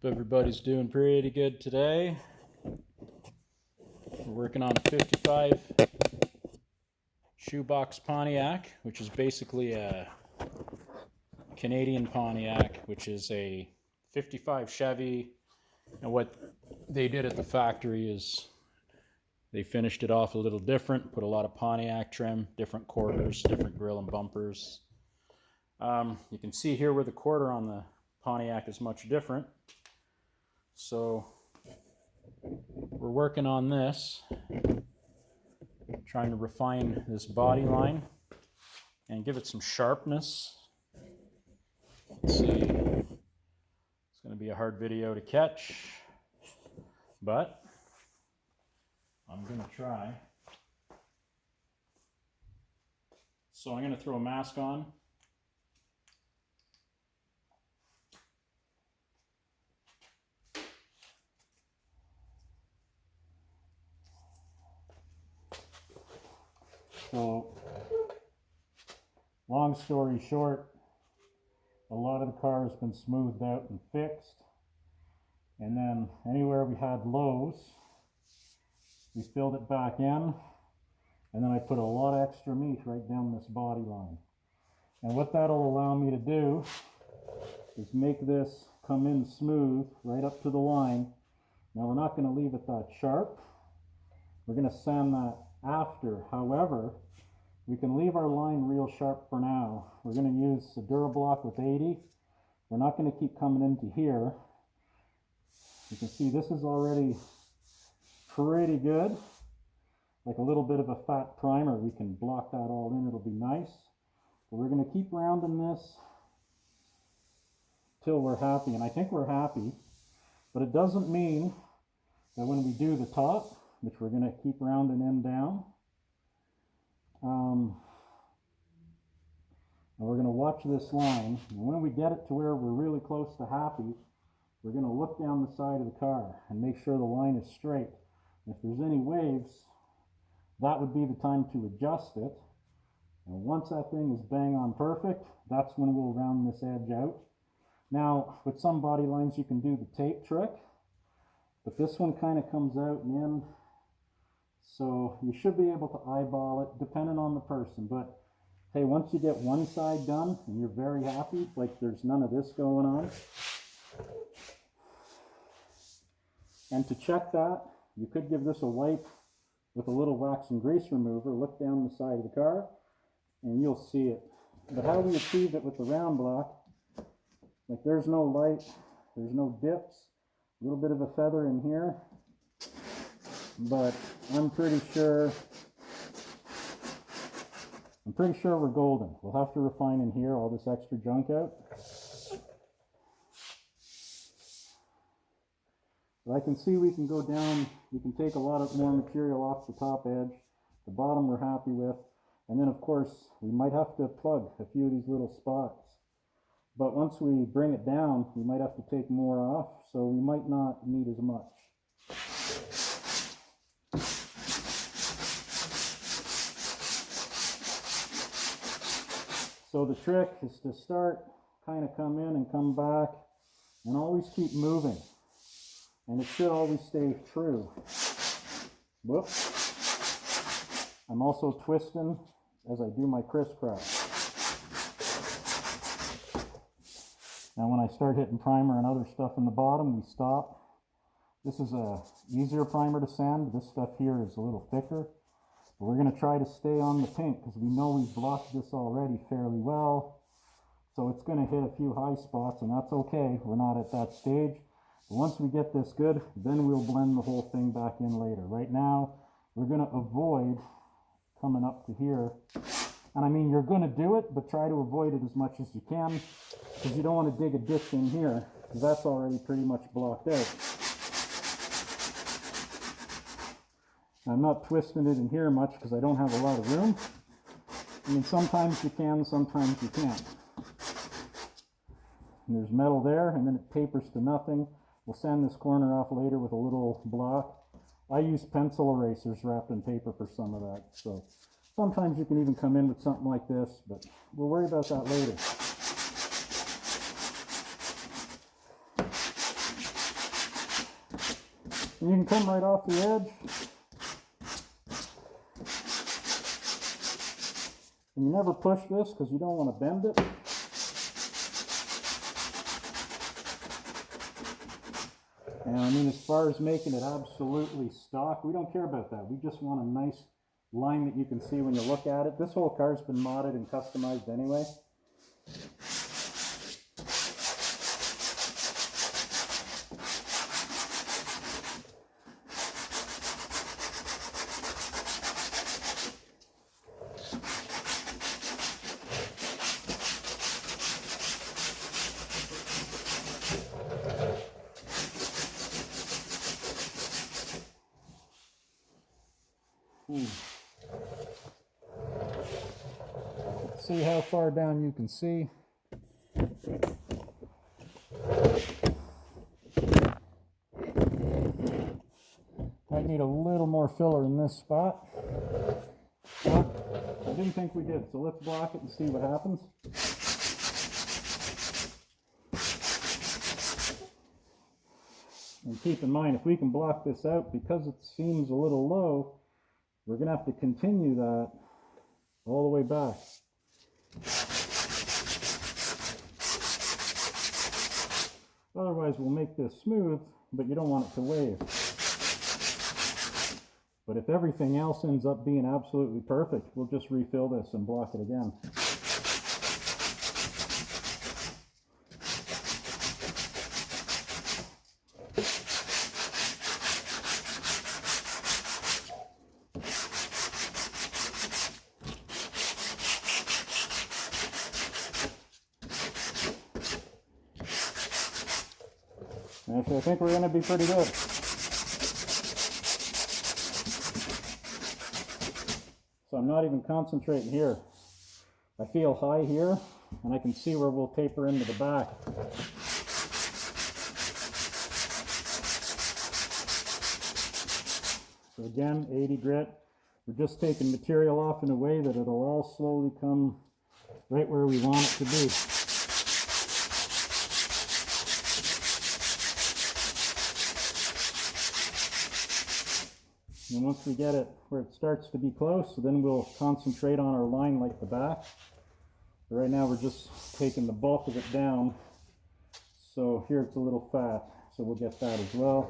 Hope everybody's doing pretty good today. We're working on a 55 shoebox Pontiac, which is basically a Canadian Pontiac, which is a 55 Chevy. And what they did at the factory is they finished it off a little different, put a lot of Pontiac trim, different quarters, different grill and bumpers. You can see here where the quarter on the Pontiac is much different. So we're working on this, trying to refine this body line and give it some sharpness. Let's see, it's going to be a hard video to catch, but I'm going to try. So I'm going to throw a mask on. So, long story short, a lot of the car has been smoothed out and fixed. And then anywhere we had lows, we filled it back in. And then I put a lot of extra meat right down this body line. And what that'll allow me to do is make this come in smooth right up to the line. Now we're not going to leave it that sharp. We're going to sand that after. However, we can leave our line real sharp for now. We're going to use a durablock with 80. We're not going to keep coming into here. You can see this is already pretty good. Like a little bit of a fat primer. We can block that all in. It'll be nice. But we're going to keep rounding this till we're happy. And I think we're happy. But it doesn't mean that when we do the top, which we're going to keep rounding in down. And we're going to watch this line. And when we get it to where we're really close to happy, we're going to look down the side of the car and make sure the line is straight. If there's any waves, that would be the time to adjust it. And once that thing is bang on perfect, that's when we'll round this edge out. Now, with some body lines, you can do the tape trick. But this one kind of comes out and in. So you should be able to eyeball it, depending on the person. But hey, once you get one side done and you're very happy, like there's none of this going on. And to check that, you could give this a wipe with a little wax and grease remover. Look down the side of the car and you'll see it. But how we achieve it with the round block, like there's no light, there's no dips, a little bit of a feather in here. But I'm pretty sure we're golden. We'll have to refine in here all this extra junk out. But I can see we can go down, we can take a lot of more material off the top edge. The bottom we're happy with. And then of course, we might have to plug a few of these little spots. But once we bring it down, we might have to take more off, so we might not need as much. So the trick is to start, kind of come in and come back, and always keep moving. And it should always stay true. Whoop. I'm also twisting as I do my crisscross. Now when I start hitting primer and other stuff in the bottom, we stop. This is a easier primer to sand. This stuff here is a little thicker. But we're going to try to stay on the pink because we know we've blocked this already fairly well. So it's going to hit a few high spots and that's okay. We're not at that stage. But once we get this good, then we'll blend the whole thing back in later. Right now, we're going to avoid coming up to here. And I mean, you're going to do it, but try to avoid it as much as you can because you don't want to dig a ditch in here because that's already pretty much blocked out. I'm not twisting it in here much because I don't have a lot of room. I mean, sometimes you can, sometimes you can't. And there's metal there, and then it tapers to nothing. We'll sand this corner off later with a little block. I use pencil erasers wrapped in paper for some of that. So sometimes you can even come in with something like this, but we'll worry about that later. And you can come right off the edge. And you never push this because you don't want to bend it. And I mean, as far as making it absolutely stock, we don't care about that. We just want a nice line that you can see when you look at it. This whole car's been modded and customized anyway. Let's see how far down you can see. Might need a little more filler in this spot. Well, I didn't think we did, so let's block it and see what happens. And keep in mind, if we can block this out, because it seems a little low, we're going to have to continue that all the way back. Otherwise, we'll make this smooth, but you don't want it to wave. But if everything else ends up being absolutely perfect, we'll just refill this and block it again. Actually, I think we're going to be pretty good. So I'm not even concentrating here. I feel high here, and I can see where we'll taper into the back. So again, 80 grit. We're just taking material off in a way that it'll all slowly come right where we want it to be. And once we get it where it starts to be close, then we'll concentrate on our line like the back. But right now we're just taking the bulk of it down. So here it's a little fat, so we'll get that as well.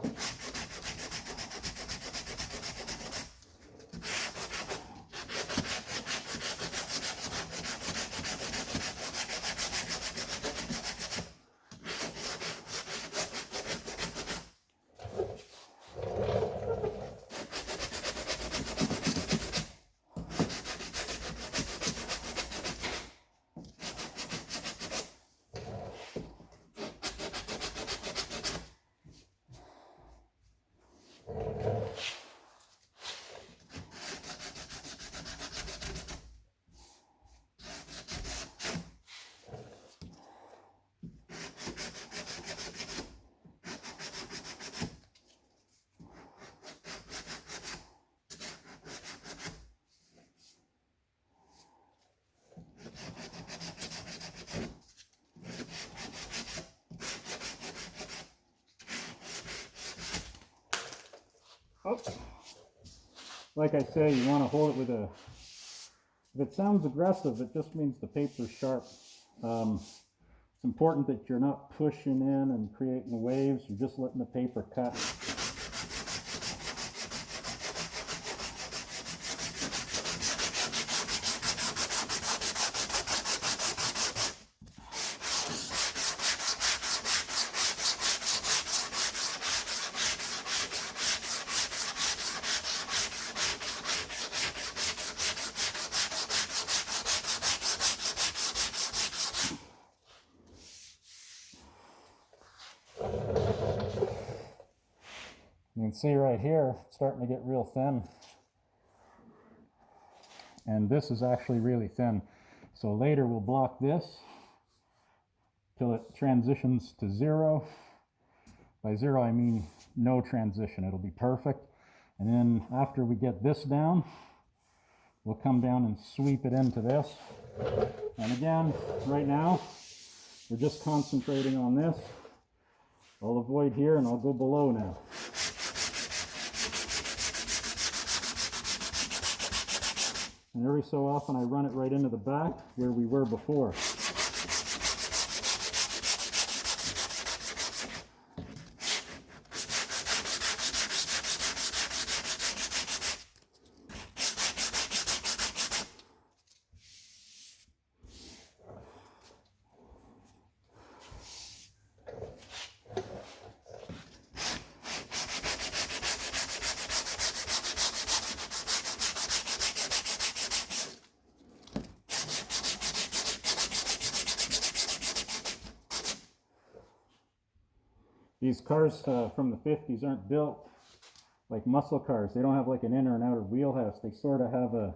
Oh. Like I say, you want to hold it with a, if it sounds aggressive, it just means the paper's sharp. It's important that you're not pushing in and creating waves, you're just letting the paper cut. You can see right here, it's starting to get real thin. And this is actually really thin. So later we'll block this till it transitions to 0. By 0 I mean no transition, it'll be perfect. And then after we get this down, we'll come down and sweep it into this. And again, right now, we're just concentrating on this. I'll avoid here and I'll go below now. And every so often I run it right into the back where we were before. These cars from the 50s aren't built like muscle cars. They don't have like an inner and outer wheelhouse. They sort of have a,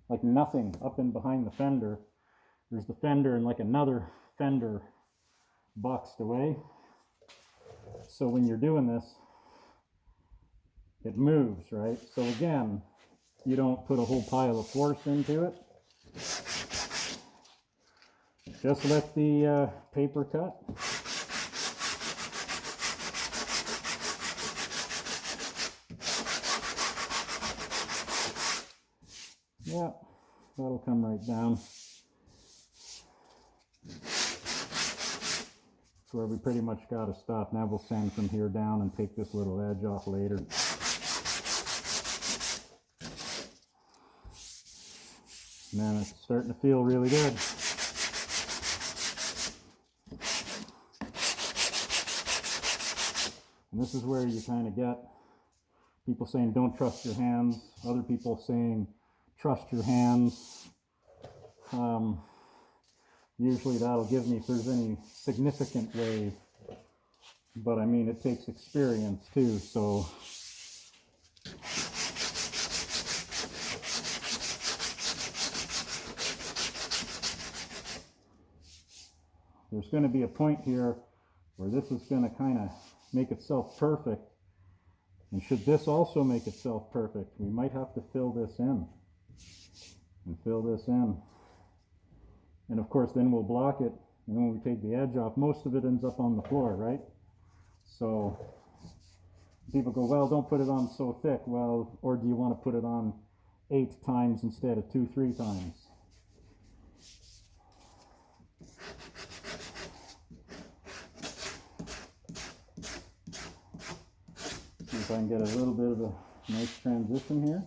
like nothing up and behind the fender. There's the fender and like another fender boxed away. So when you're doing this, it moves, right? So again, you don't put a whole pile of force into it. Just let the paper cut. Yeah, that'll come right down. That's where we pretty much got to stop. Now we'll sand from here down and take this little edge off later. Man, it's starting to feel really good. And this is where you kind of get people saying don't trust your hands, other people saying trust your hands. Usually that'll give me if there's any significant way, but I mean it takes experience too, so there's going to be a point here where this is going to kind of make itself perfect, and should this also make itself perfect, we might have to fill this in and fill this in. And of course then we'll block it, and then when we take the edge off, most of it ends up on the floor, right? So people go, well, don't put it on so thick. Well, or do you want to put it on 8 times instead of 2-3 times? See if I can get a little bit of a nice transition here.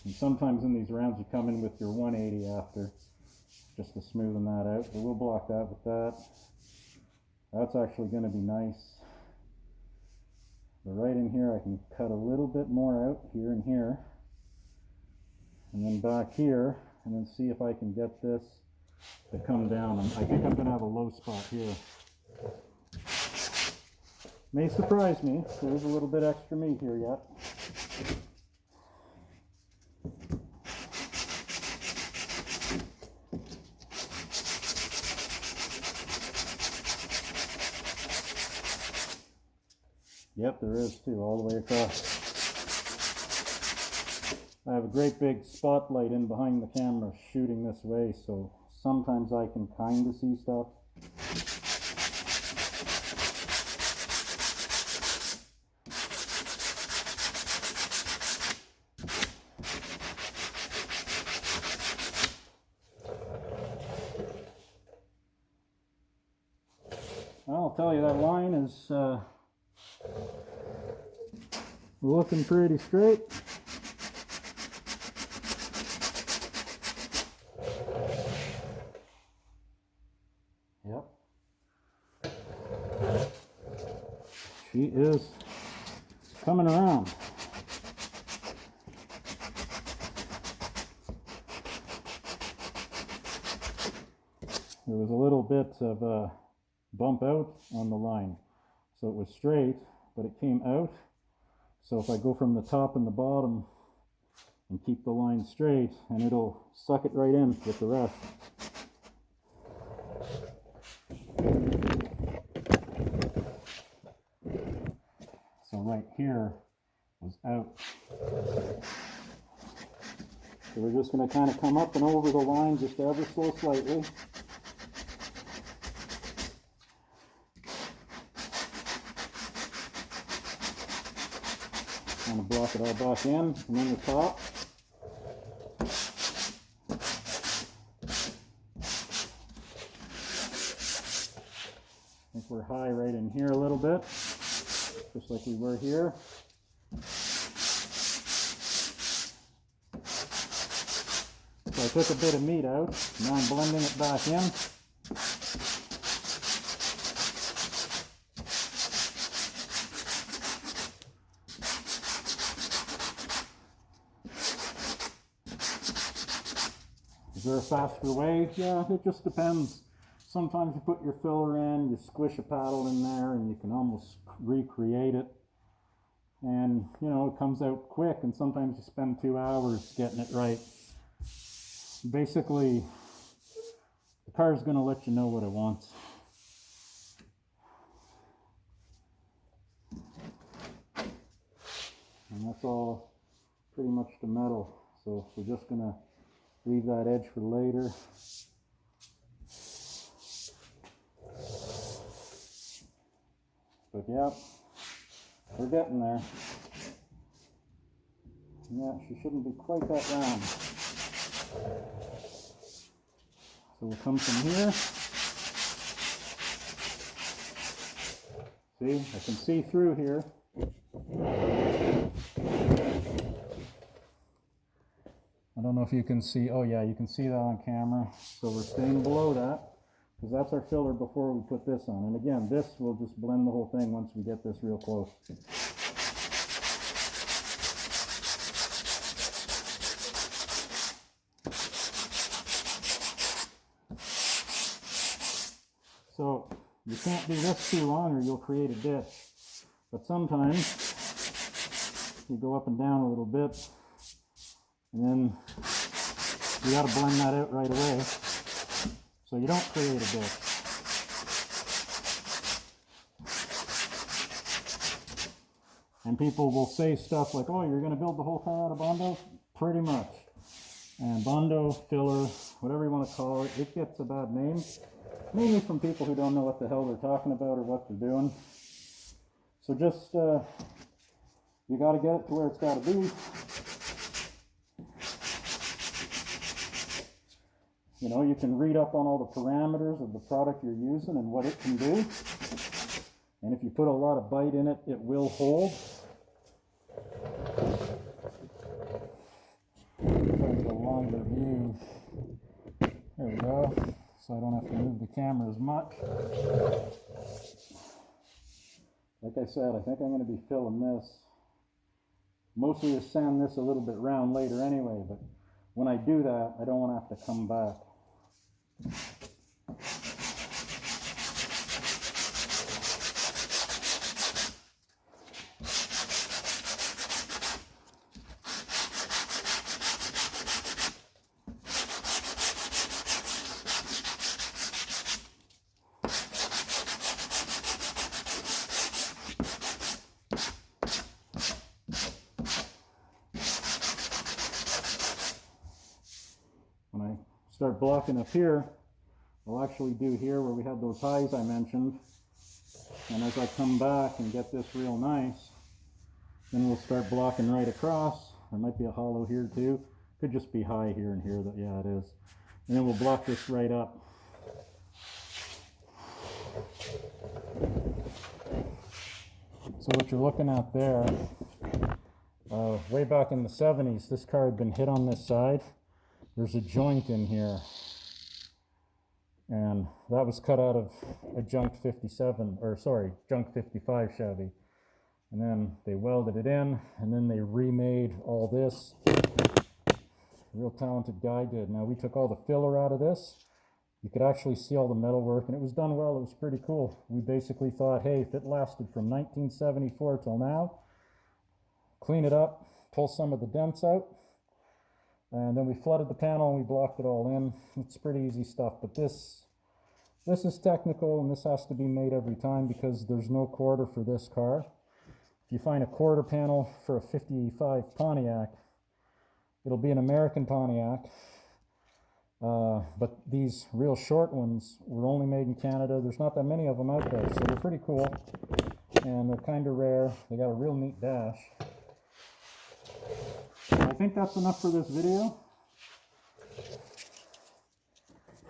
And sometimes in these rounds you come in with your 180 after, just to smoothen that out. But we'll block that with that. That's actually going to be nice. But right in here I can cut a little bit more out here and here. And then back here, and then see if I can get this to come down. And I think I'm going to have a low spot here. May surprise me. There's a little bit extra meat here yet. Yep, there is too, all the way across. I have a great big spotlight in behind the camera shooting this way, so sometimes I can kind of see stuff. I'll tell you, that line is looking pretty straight. Yep. She is coming around. There was a little bit of a bump out on the line, so it was straight, but it came out. So if I go from the top and the bottom and keep the line straight, and it'll suck it right in with the rest. So right here was out. So we're just going to kind of come up and over the line just ever so slightly. Want to block it all back in, and then the top. I think we're high right in here a little bit, just like we were here. So I took a bit of meat out, now I'm blending it back in. Is there a faster way? Yeah, it just depends. Sometimes you put your filler in, you squish a paddle in there, and you can almost recreate it. And, you know, it comes out quick, and sometimes you spend 2 hours getting it right. Basically, the car's going to let you know what it wants. And that's all pretty much the metal. So we're just going to leave that edge for later. But yeah, we're getting there. Yeah, she shouldn't be quite that round. So we'll come from here. See, I can see through here. I don't know if you can see, oh yeah, you can see that on camera. So we're staying below that, because that's our filler before we put this on. And again, this will just blend the whole thing once we get this real close. So you can't do this too long or you'll create a ditch. But sometimes you go up and down a little bit, and then you got to blend that out right away so you don't create a ditch. And people will say stuff like, oh, you're going to build the whole car out of Bondo? Pretty much. And Bondo, filler, whatever you want to call it, it gets a bad name. Mainly from people who don't know what the hell they're talking about or what they're doing. So just, you got to get it to where it's got to be. You know, you can read up on all the parameters of the product you're using and what it can do. And if you put a lot of bite in it, it will hold. Try to get a longer view. There we go. So I don't have to move the camera as much. Like I said, I think I'm going to be filling this. Mostly to sand this a little bit round later anyway, but when I do that, I don't want to have to come back. When I start blocking up here, I'll actually do here where we had those highs I mentioned, and as I come back and get this real nice, then we'll start blocking right across. There might be a hollow here too. Could just be high here and here. That, yeah, it is. And then we'll block this right up. So what you're looking at there, way back in the 70s, this car had been hit on this side. There's a joint in here, and that was cut out of a junk 55 Chevy. And then they welded it in, and then they remade all this. A real talented guy did. Now we took all the filler out of this. You could actually see all the metal work, and it was done well. It was pretty cool. We basically thought, hey, if it lasted from 1974 till now, clean it up, pull some of the dents out, and then we flooded the panel and we blocked it all in. It's pretty easy stuff, but this is technical, and this has to be made every time because there's no quarter for this car. If you find a quarter panel for a 55 Pontiac, it'll be an American Pontiac, but these real short ones were only made in Canada. There's not that many of them out there, so they're pretty cool, and they're kind of rare. They got a real neat dash. I think that's enough for this video,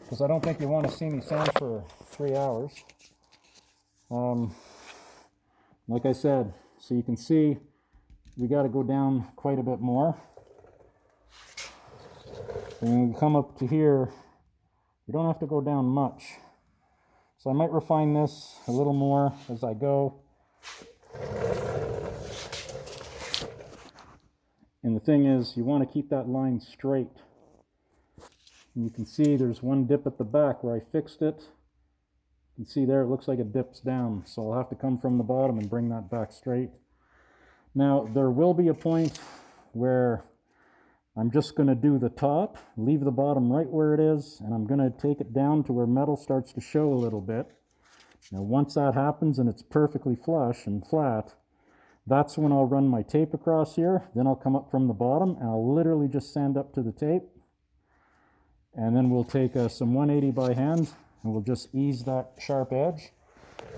because I don't think you want to see me sand for 3 hours. Like I said, so you can see we got to go down quite a bit more. And when we come up to here, we don't have to go down much. So I might refine this a little more as I go. And the thing is, you want to keep that line straight. And you can see there's one dip at the back where I fixed it. You can see there, it looks like it dips down. So I'll have to come from the bottom and bring that back straight. Now, there will be a point where I'm just going to do the top, leave the bottom right where it is, and I'm going to take it down to where metal starts to show a little bit. Now, once that happens and it's perfectly flush and flat, that's when I'll run my tape across here. Then I'll come up from the bottom, and I'll literally just sand up to the tape. And then we'll take some 180 by hand, and we'll just ease that sharp edge,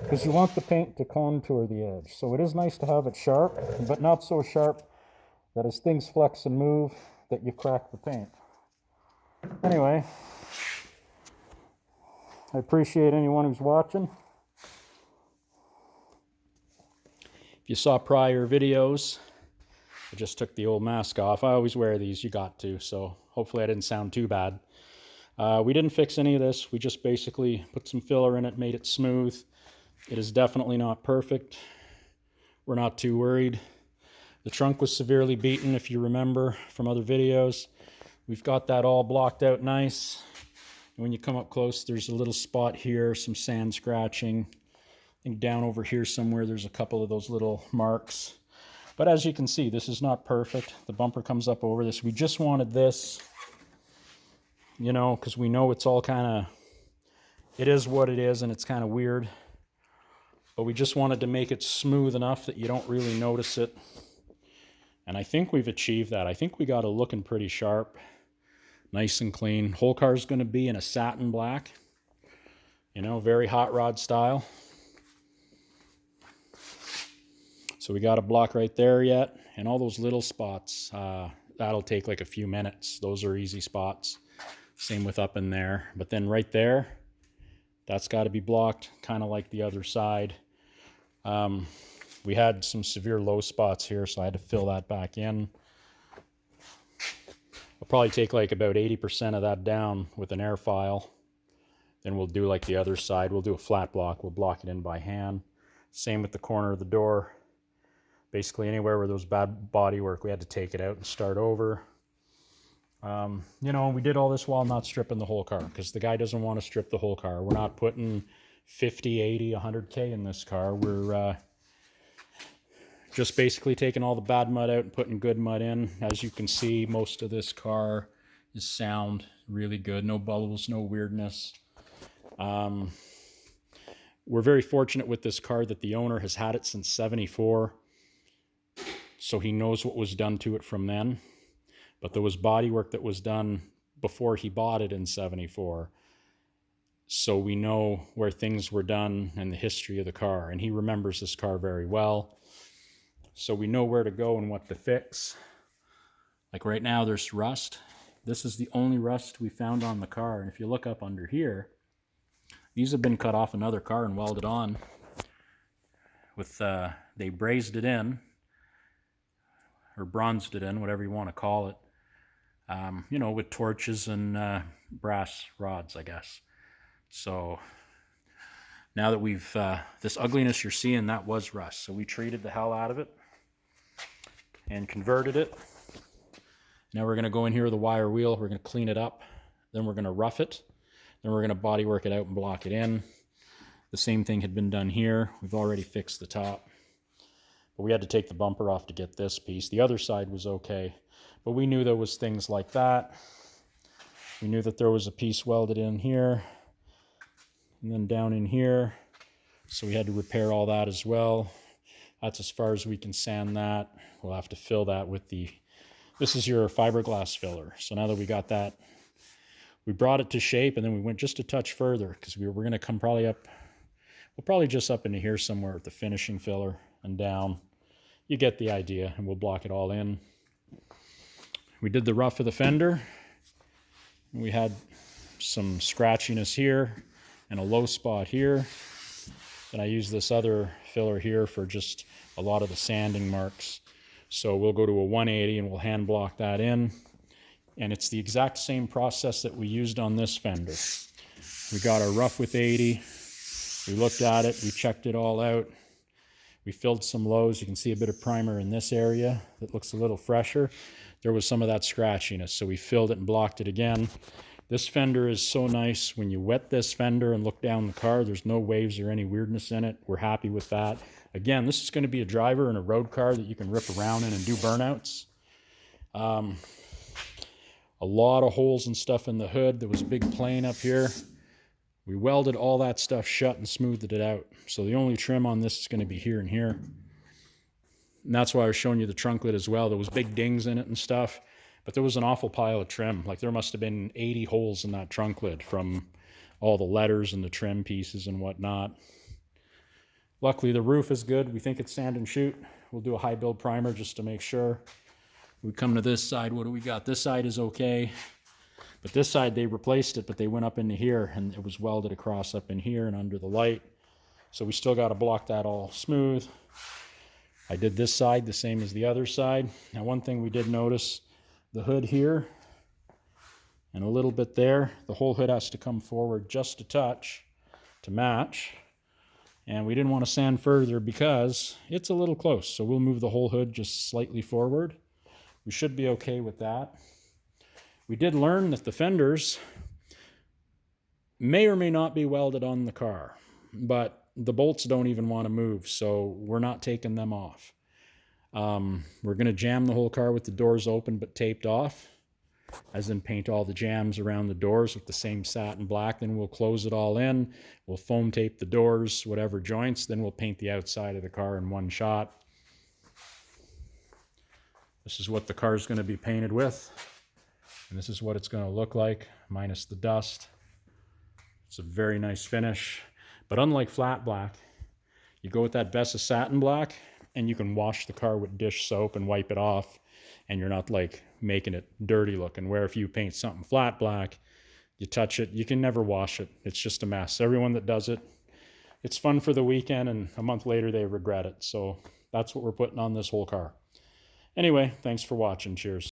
because you want the paint to contour the edge. So it is nice to have it sharp, but not so sharp that as things flex and move, that you crack the paint. Anyway, I appreciate anyone who's watching. If you saw prior videos, I just took the old mask off. I always wear these, you got to, so hopefully I didn't sound too bad. We didn't fix any of this. We just basically put some filler in it, made it smooth. It is definitely not perfect. We're not too worried. The trunk was severely beaten, if you remember from other videos. We've got that all blocked out nice. And when you come up close, there's a little spot here, some sand scratching. I think down over here somewhere, there's a couple of those little marks. But as you can see, this is not perfect. The bumper comes up over this. We just wanted this, you know, because we know it's all kind of, it is what it is, and it's kind of weird. But we just wanted to make it smooth enough that you don't really notice it. And I think we've achieved that. I think we got it looking pretty sharp, nice and clean. Whole car's going to be in a satin black, you know, very hot rod style. So we got a block right there yet, and all those little spots, that'll take like a few minutes. Those are easy spots. Same with up in there. But then right there, that's got to be blocked, kind of like the other side. We had some severe low spots here, so I had to fill that back in. I'll probably take like about 80% of that down with an air file. Then we'll do like the other side. We'll do a flat block. We'll block it in by hand. Same with the corner of the door. Basically anywhere where there was bad body work, we had to take it out and start over. You know, we did all this while not stripping the whole car, because the guy doesn't want to strip the whole car. We're not putting 50, 80, 100K in this car. We're just basically taking all the bad mud out and putting good mud in. As you can see, most of this car is sound, really good. No bubbles, no weirdness. We're very fortunate with this car that the owner has had it since '74. So he knows what was done to it from then. But there was body work that was done before he bought it in '74. So we know where things were done and the history of the car. And he remembers this car very well. So we know where to go and what to fix. Like right now, there's rust. This is the only rust we found on the car. And if you look up under here, these have been cut off another car and welded on. With they brazed it in, or bronzed it in, whatever you want to call it. You know, with torches and brass rods, I guess. So now that we've, this ugliness you're seeing, that was rust. So we treated the hell out of it and converted it. Now we're going to go in here with a wire wheel. We're going to clean it up. Then we're going to rough it. Then we're going to body work it out and block it in. The same thing had been done here. We've already fixed the top. But we had to take the bumper off to get this piece. The other side was okay. But we knew there was things like that. We knew that there was a piece welded in here. And then down in here. So we had to repair all that as well. That's as far as we can sand that. We'll have to fill that with the, this is your fiberglass filler. So now that we got that, we brought it to shape, and then we went just a touch further, because we're going to come probably up, we'll probably just up into here somewhere with the finishing filler and down. You get the idea, and we'll block it all in. We did the rough of the fender. We had some scratchiness here and a low spot here. And I used this other filler here for just a lot of the sanding marks. So we'll go to a 180 and we'll hand block that in. And it's the exact same process that we used on this fender. We got our rough with 80. We looked at it, we checked it all out. We filled some lows. You can see a bit of primer in this area that looks a little fresher. There was some of that scratchiness, so we filled it and blocked it again. This fender is so nice. When you wet this fender and look down the car, there's no waves or any weirdness in it. We're happy with that. Again, this is going to be a driver in a road car that you can rip around in and do burnouts. A lot of holes and stuff in the hood. There was a big plane up here. We welded all that stuff shut and smoothed it out. So the only trim on this is going to be here and here. And that's why I was showing you the trunk lid as well. There was big dings in it and stuff, but there was an awful pile of trim. Like there must have been 80 holes in that trunk lid from all the letters and the trim pieces and whatnot. Luckily the roof is good. We think it's sand and shoot. We'll do a high build primer just to make sure. We come to this side. What do we got? This side is okay. But this side, they replaced it, but they went up into here, and it was welded across up in here and under the light. So we still got to block that all smooth. I did this side the same as the other side. Now, one thing we did notice, the hood here and a little bit there, the whole hood has to come forward just a touch to match. And we didn't want to sand further because it's a little close. So we'll move the whole hood just slightly forward. We should be okay with that. We did learn that the fenders may or may not be welded on the car, but the bolts don't even want to move, so we're not taking them off. We're going to jam the whole car with the doors open but taped off, as in paint all the jams around the doors with the same satin black. Then we'll close it all in. We'll foam tape the doors, whatever joints. Then we'll paint the outside of the car in one shot. This is what the car is going to be painted with. And this is what it's going to look like, minus the dust. It's a very nice finish. But unlike flat black, you go with that Bessa satin black, and you can wash the car with dish soap and wipe it off, and you're not like making it dirty looking. Where if you paint something flat black, you touch it, you can never wash it. It's just a mess. Everyone that does it, it's fun for the weekend, and a month later they regret it. So that's what we're putting on this whole car. Anyway, thanks for watching. Cheers.